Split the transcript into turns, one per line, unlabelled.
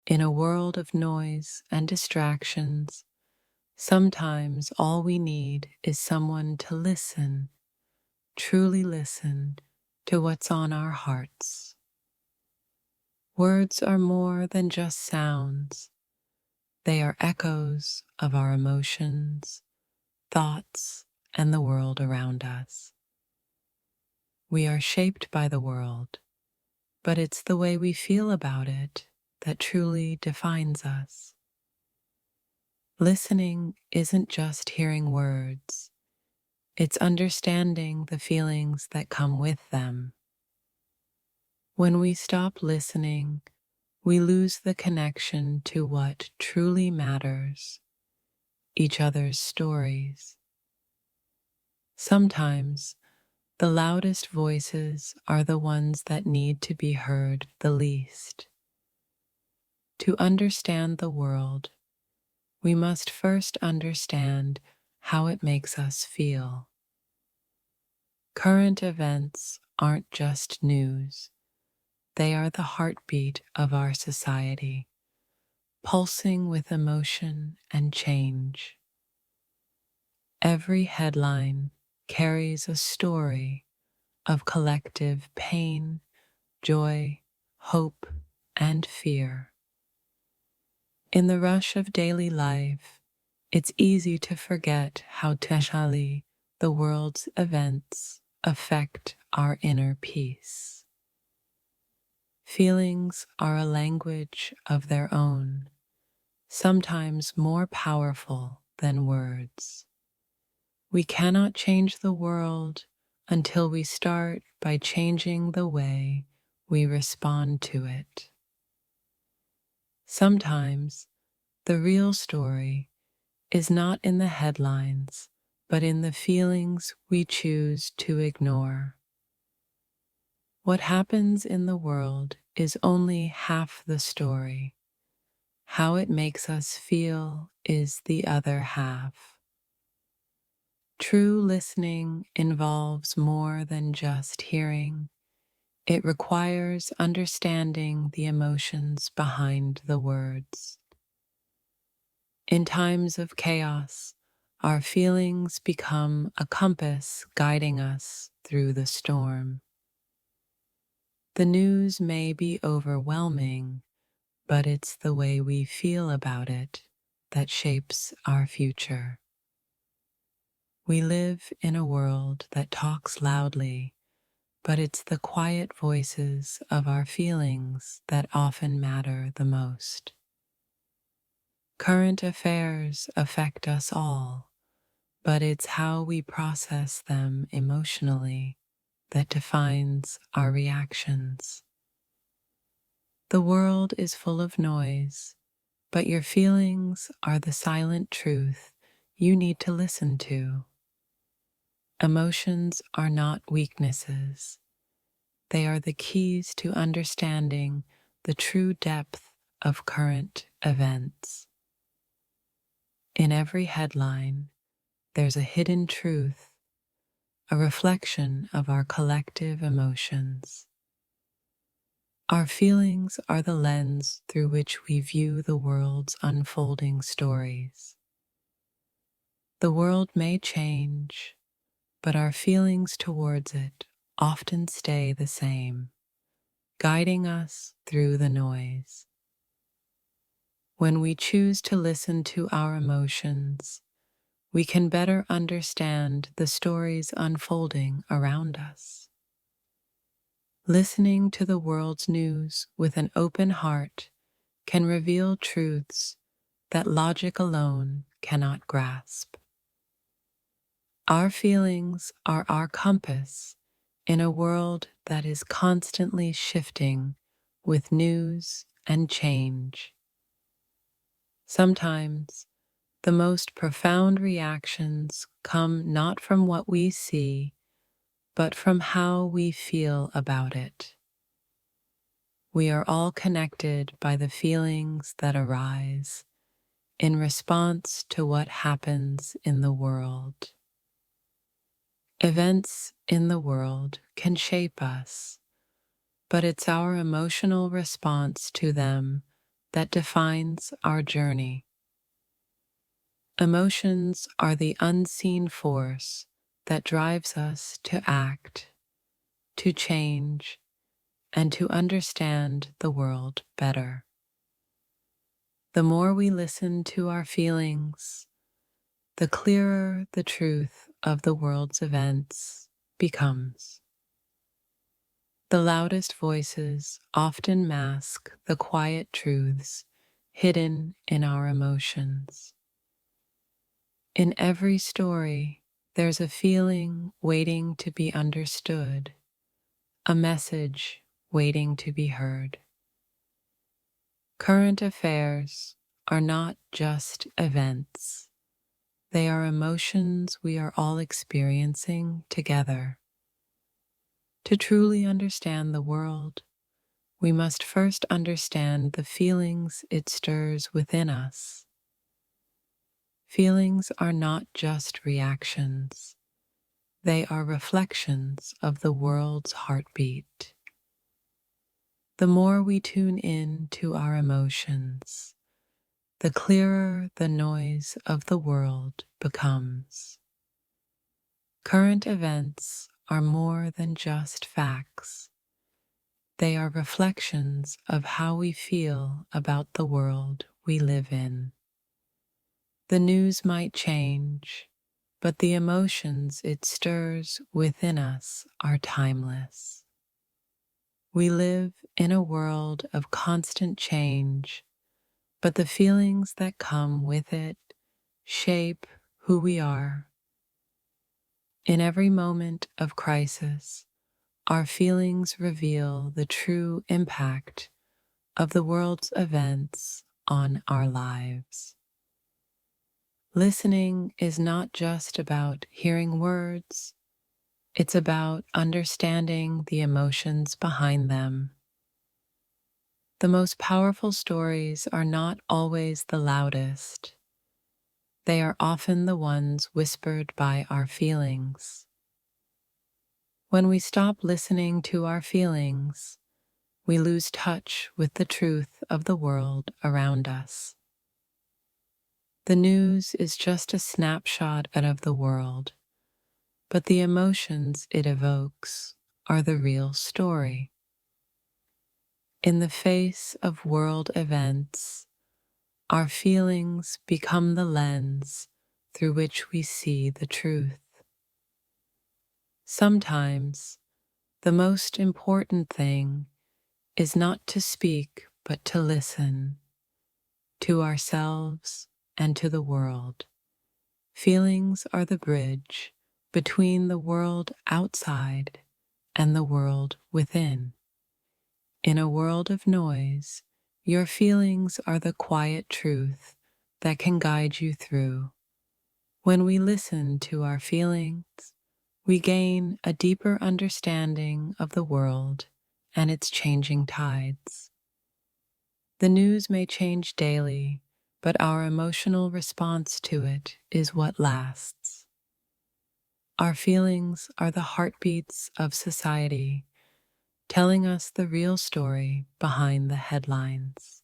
In a world of noise and distractions, sometimes all we need is someone to listen, truly listen to what's on our hearts. Words are more than just sounds. They are echoes of our emotions, thoughts, and the world around us. We are shaped by the world, but it's the way we feel about it that truly defines us. Listening isn't just hearing words, it's understanding the feelings that come with them. When we stop listening, we lose the connection to what truly matters, each other's stories. Sometimes, the loudest voices are the ones that need to be heard the least. To understand the world, we must first understand how it makes us feel. Current events aren't just news, they are the heartbeat of our society, pulsing with emotion and change. Every headline carries a story of collective pain, joy, hope, and fear. In the rush of daily life, it's easy to forget how tenderly the world's events affect our inner peace. Feelings are a language of their own, sometimes more powerful than words. We cannot change the world until we start by changing the way we respond to it. Sometimes the real story is not in the headlines, but in the feelings we choose to ignore. What happens in the world is only half the story. How it makes us feel is the other half. True listening involves more than just hearing. It requires understanding the emotions behind the words. In times of chaos, our feelings become a compass guiding us through the storm. The news may be overwhelming, but it's the way we feel about it that shapes our future. We live in a world that talks loudly, but it's the quiet voices of our feelings that often matter the most. Current affairs affect us all, but it's how we process them emotionally that defines our reactions. The world is full of noise, but your feelings are the silent truth you need to listen to. Emotions are not weaknesses. They are the keys to understanding the true depth of current events. In every headline, there's a hidden truth, a reflection of our collective emotions. Our feelings are the lens through which we view the world's unfolding stories. The world may change, but our feelings towards it often stay the same, guiding us through the noise. When we choose to listen to our emotions, we can better understand the stories unfolding around us. Listening to the world's news with an open heart can reveal truths that logic alone cannot grasp. Our feelings are our compass in a world that is constantly shifting with news and change. Sometimes, the most profound reactions come not from what we see, but from how we feel about it. We are all connected by the feelings that arise in response to what happens in the world. Events in the world can shape us, but it's our emotional response to them that defines our journey. Emotions are the unseen force that drives us to act, to change, and to understand the world better. The more we listen to our feelings, the clearer the truth of the world's events becomes. The loudest voices often mask the quiet truths hidden in our emotions. In every story, there's a feeling waiting to be understood, a message waiting to be heard. Current affairs are not just events. They are emotions we are all experiencing together. To truly understand the world, we must first understand the feelings it stirs within us. Feelings are not just reactions. They are reflections of the world's heartbeat. The more we tune in to our emotions, the clearer the noise of the world becomes. Current events are more than just facts. They are reflections of how we feel about the world we live in. The news might change, but the emotions it stirs within us are timeless. We live in a world of constant change, but the feelings that come with it shape who we are. In every moment of crisis, our feelings reveal the true impact of the world's events on our lives. Listening is not just about hearing words, it's about understanding the emotions behind them. The most powerful stories are not always the loudest. They are often the ones whispered by our feelings. When we stop listening to our feelings, we lose touch with the truth of the world around us. The news is just a snapshot of the world, but the emotions it evokes are the real story. In the face of world events, our feelings become the lens through which we see the truth. Sometimes, the most important thing is not to speak, but to listen to ourselves and to the world. Feelings are the bridge between the world outside and the world within. In a world of noise, your feelings are the quiet truth that can guide you through. When we listen to our feelings, we gain a deeper understanding of the world and its changing tides. The news may change daily, but our emotional response to it is what lasts. Our feelings are the heartbeats of society, telling us the real story behind the headlines.